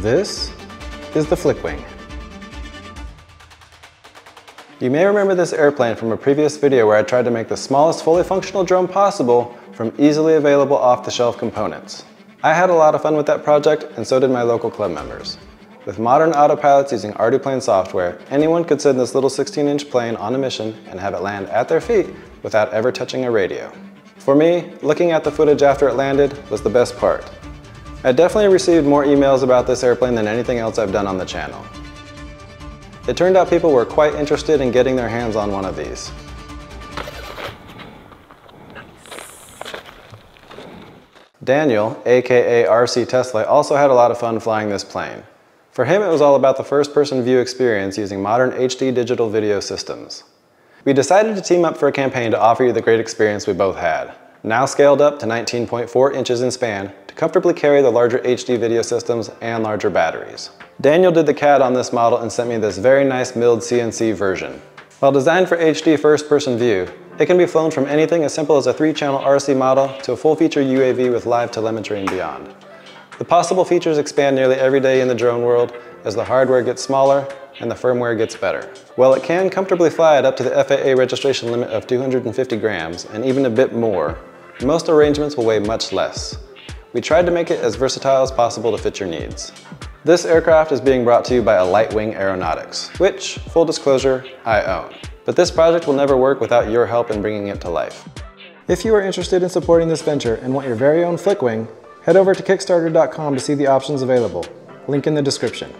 This is the Flik Wing. You may remember this airplane from a previous video where I tried to make the smallest fully functional drone possible from easily available off-the-shelf components. I had a lot of fun with that project, and so did my local club members. With modern autopilots using Arduplane software, anyone could send this little 16-inch plane on a mission and have it land at their feet without ever touching a radio. For me, looking at the footage after it landed was the best part. I definitely received more emails about this airplane than anything else I've done on the channel. It turned out people were quite interested in getting their hands on one of these. Daniel, aka RC Tesla, also had a lot of fun flying this plane. For him, it was all about the first-person view experience using modern HD digital video systems. We decided to team up for a campaign to offer you the great experience we both had, now scaled up to 19.4 inches in span to comfortably carry the larger HD video systems and larger batteries. Daniel did the CAD on this model and sent me this very nice milled CNC version. While designed for HD first-person view, it can be flown from anything as simple as a 3-channel RC model to a full-feature UAV with live telemetry and beyond. The possible features expand nearly every day in the drone world as the hardware gets smaller and the firmware gets better. While it can comfortably fly it up to the FAA registration limit of 250 grams and even a bit more, most arrangements will weigh much less. We tried to make it as versatile as possible to fit your needs. This aircraft is being brought to you by Flik Wing Aeronautics, which, full disclosure, I own. But this project will never work without your help in bringing it to life. If you are interested in supporting this venture and want your very own Flik Wing, head over to Kickstarter.com to see the options available. Link in the description.